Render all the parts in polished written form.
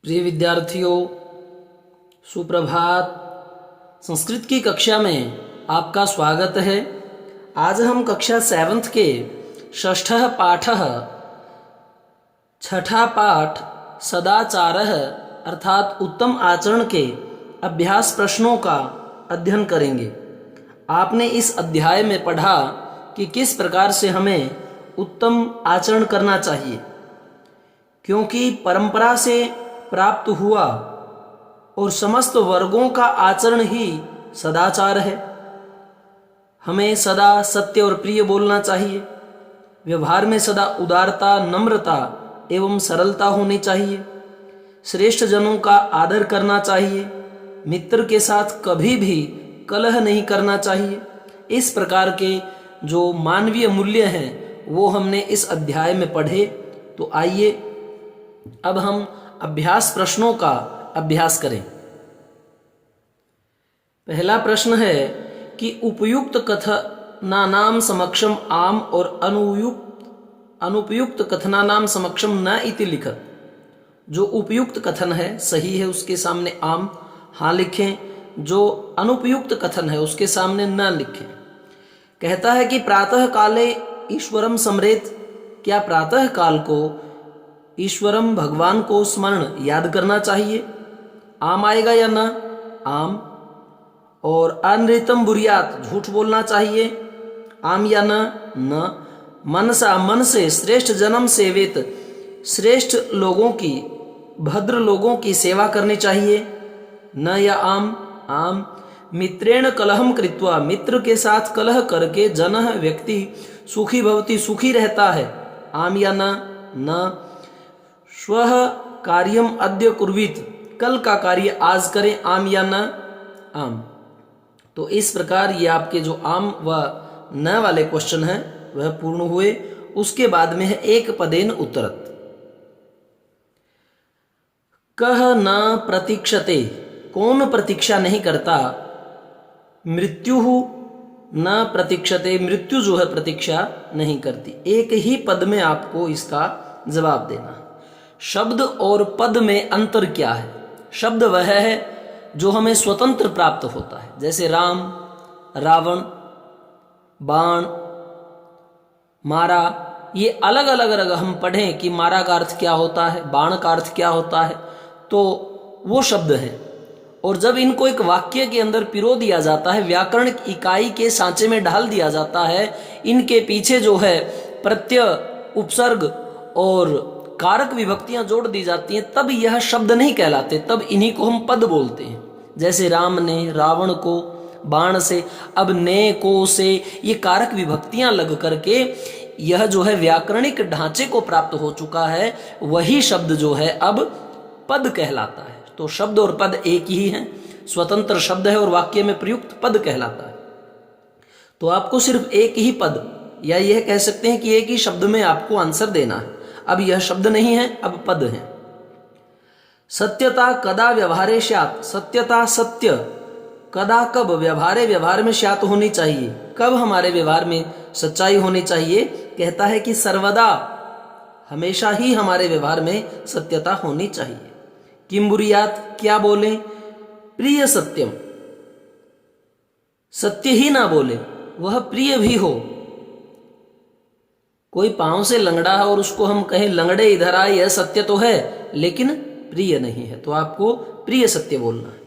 प्रिय विद्यार्थियों, सुप्रभात। संस्कृत की कक्षा में आपका स्वागत है। आज हम कक्षा 7th के षष्ठः पाठः छठा पाठ सदाचारः अर्थात उत्तम आचरण के अभ्यास प्रश्नों का अध्ययन करेंगे। आपने इस अध्याय में पढ़ा कि किस प्रकार से हमें उत्तम आचरण करना चाहिए, क्योंकि परंपरा से प्राप्त हुआ और समस्त वर्गों का आचरण ही सदाचार है। हमें सदा सत्य और प्रिय बोलना चाहिए। व्यवहार में सदा उदारता, नम्रता एवं सरलता होनी चाहिए। श्रेष्ठ जनों का आदर करना चाहिए। मित्र के साथ कभी भी कलह नहीं करना चाहिए। इस प्रकार के जो मानवीय मूल्य हैं वो हमने इस अध्याय में पढ़े। तो आइए अब हम अभ्यास प्रश्नों का अभ्यास करें। पहला प्रश्न है कि उपयुक्त कथनानाम समक्षम आम और अनुपयुक्त कथनानाम समक्षम न इति लिखत। जो उपयुक्त कथन है, सही है, उसके सामने आम हाँ लिखें। जो अनुपयुक्त कथन है उसके सामने न लिखें। कहता है कि प्रातः काले ईश्वरम स्मरेत। क्या प्रातः काल को ईश्वरम भगवान को स्मरण याद करना चाहिए? आम आएगा या ना? आम। और अनृतम बुरियात, झूठ बोलना चाहिए? आम या ना? न। मनसा, मन से श्रेष्ठ जन्म सेवित, श्रेष्ठ लोगों की, भद्र लोगों की सेवा करनी चाहिए? न या आम? आम। मित्रेण कलहम कृत्वा, मित्र के साथ कलह करके जनः व्यक्ति सुखी भवति, सुखी रहता है? आम या ना? न। स्वः कार्यम अद्य कुर्वीत, कल का कार्य आज करें? आम या न? आम। तो इस प्रकार ये आपके जो आम व न वाले क्वेश्चन हैं वह पूर्ण हुए। उसके बाद में है एक पदेन उत्तरत। कह न प्रतीक्षते, कौन प्रतीक्षा नहीं करता? मृत्यु न प्रतीक्षते, मृत्यु जो है प्रतीक्षा नहीं करती। एक ही पद में आपको इसका जवाब देना। शब्द और पद में अंतर क्या है? शब्द वह है जो हमें स्वतंत्र प्राप्त होता है, जैसे राम, रावण, बाण, मारा। ये अलग अलग अगर हम पढ़ें कि मारा का अर्थ क्या होता है, बाण का अर्थ क्या होता है, तो वो शब्द है। और जब इनको एक वाक्य के अंदर पिरो दिया जाता है, व्याकरण इकाई के सांचे में ढाल दिया जाता है, इनके पीछे जो है प्रत्यय, उपसर्ग और कारक विभक्तियां जोड़ दी जाती हैं, तब यह शब्द नहीं कहलाते, तब इन्हीं को हम पद बोलते हैं। जैसे राम ने रावण को बाण से, अब ने को से, ये कारक विभक्तियां लग करके यह जो है व्याकरणिक ढांचे को प्राप्त हो चुका है, वही शब्द जो है अब पद कहलाता है। तो शब्द और पद एक ही है, स्वतंत्र शब्द है और वाक्य में प्रयुक्त पद कहलाता है। तो आपको सिर्फ एक ही पद, या यह कह सकते हैं कि एक ही शब्द में आपको आंसर देना है। अब यह शब्द नहीं है, अब पद है। सत्यता कदा व्यवहारे स्यात्, सत्यता सत्य कदा कब व्यवहारे, व्यवहार में स्यात् होनी चाहिए। कब हमारे व्यवहार में सच्चाई होनी चाहिए? कहता है कि सर्वदा, हमेशा ही हमारे व्यवहार में सत्यता होनी चाहिए। किम बुरियात, क्या बोले? प्रिय सत्यम, सत्य ही ना बोले, वह प्रिय भी हो। कोई पांव से लंगड़ा है और उसको हम कहें लंगड़े इधर आए, यह सत्य तो है लेकिन प्रिय नहीं है, तो आपको प्रिय सत्य बोलना है।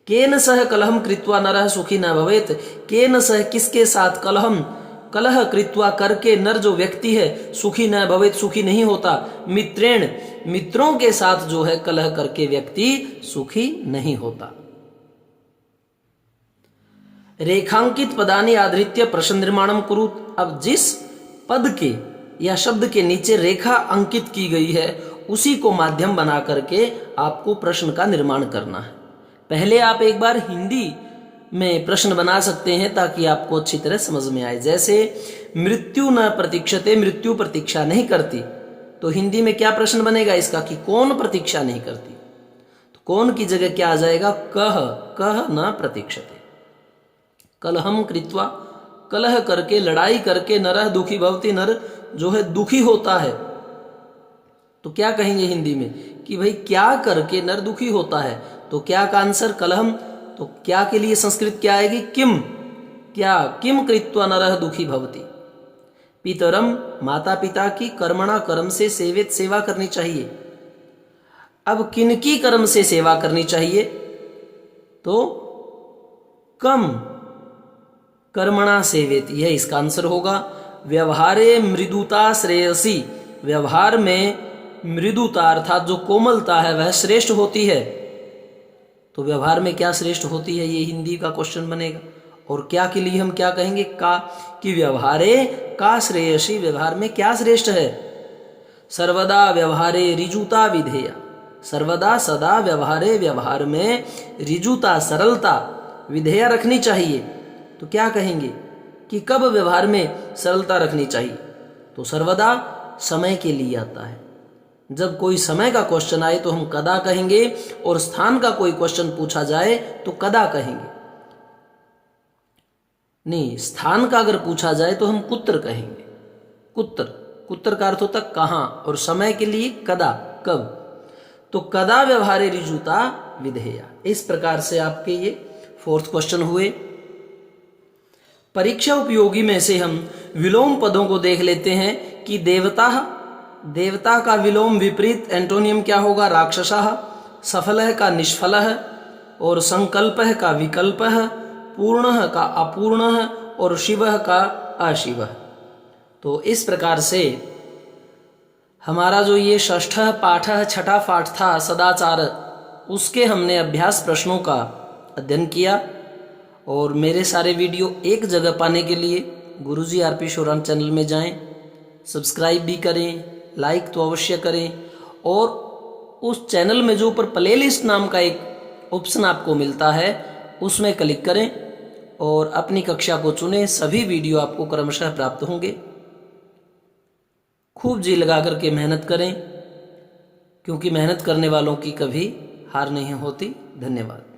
केन सह कलहम कृत्वा नरः सुखी न भवेत। केन सह, किसके साथ, कलहम, कलह कृत्वा करके, नर जो व्यक्ति है, सुखी न भवेत, सुखी नहीं होता। मित्रेण, मित्रों के साथ जो है कलह करके व्यक्ति सुखी नहीं होता। रेखांकित पदानि आधृत्य प्रश्न निर्माणम कुरुत। अब जिस पद के या शब्द के नीचे रेखा अंकित की गई है उसी को माध्यम बना करके आपको प्रश्न का निर्माण करना है। पहले आप एक बार हिंदी में प्रश्न बना सकते हैं ताकि आपको अच्छी तरह समझ में आए। जैसे मृत्यु न प्रतीक्षते, मृत्यु प्रतीक्षा नहीं करती, तो हिंदी में क्या प्रश्न बनेगा इसका कि कौन प्रतीक्षा नहीं करती? तो कौन की जगह क्या आ जाएगा? कह न प्रतीक्षते। कलहम कृत्वा, कलह करके, लड़ाई करके, नरः दुखी भवति, नर जो है दुखी होता है। तो क्या कहेंगे हिंदी में कि भाई क्या करके नर दुखी होता है, तो क्या का आंसर कलहम। तो क्या के लिए संस्कृत क्या आएगी, किम। क्या, किम कृत्वा नरः दुखी भवति। पितरम, माता पिता की कर्मणा कर्म से सेवित, सेवा करनी चाहिए। अब किनकी कर्म से सेवा करनी चाहिए, तो कम कर्मणा सेवित, यह इसका आंसर होगा। व्यवहारे मृदुता श्रेयसी, व्यवहार में मृदुता अर्थात जो कोमलता है वह श्रेष्ठ होती है। तो व्यवहार में क्या श्रेष्ठ होती है, ये हिंदी का क्वेश्चन बनेगा। और क्या के लिए हम क्या कहेंगे, का, कि व्यवहारे का श्रेयसी, व्यवहार में क्या श्रेष्ठ है। सर्वदा व्यवहारे रिजुता विधेया, सर्वदा सदा व्यवहारे, व्यवहार में रिजुता सरलता विधेया रखनी चाहिए। तो क्या कहेंगे कि कब व्यवहार में सरलता रखनी चाहिए, तो सर्वदा समय के लिए आता है। जब कोई समय का क्वेश्चन आए तो हम कदा कहेंगे, और स्थान का कोई क्वेश्चन पूछा जाए तो कदा कहेंगे। नहीं, स्थान का अगर पूछा जाए तो हम कुत्र कहेंगे। कुत्र, कुत्र का अर्थ होता कहाँ, और समय के लिए कदा, कब। तो कदा व्यवहारे रिजुता विधेया। इस प्रकार से आपके ये 4th क्वेश्चन हुए। परीक्षा उपयोगी में से हम विलोम पदों को देख लेते हैं कि देवता, देवता का विलोम विपरीत एंटोनियम क्या होगा, राक्षसः। सफलः का निष्फलः, और संकल्पः का विकल्पः, पूर्णः का अपूर्णः, और शिवः का अशिवः। तो इस प्रकार से हमारा जो ये 6ठा पाठ, 6ठा पाठ था सदाचार, उसके हमने अभ्यास प्रश्नों का अध्ययन किया। और मेरे सारे वीडियो एक जगह पाने के लिए गुरुजी आरपी शोराम चैनल में जाएं, सब्सक्राइब भी करें, लाइक तो अवश्य करें, और उस चैनल में जो ऊपर प्लेलिस्ट नाम का एक ऑप्शन आपको मिलता है उसमें क्लिक करें और अपनी कक्षा को चुनें। सभी वीडियो आपको क्रमशः प्राप्त होंगे। खूब जी लगा करके मेहनत करें, क्योंकि मेहनत करने वालों की कभी हार नहीं होती। धन्यवाद।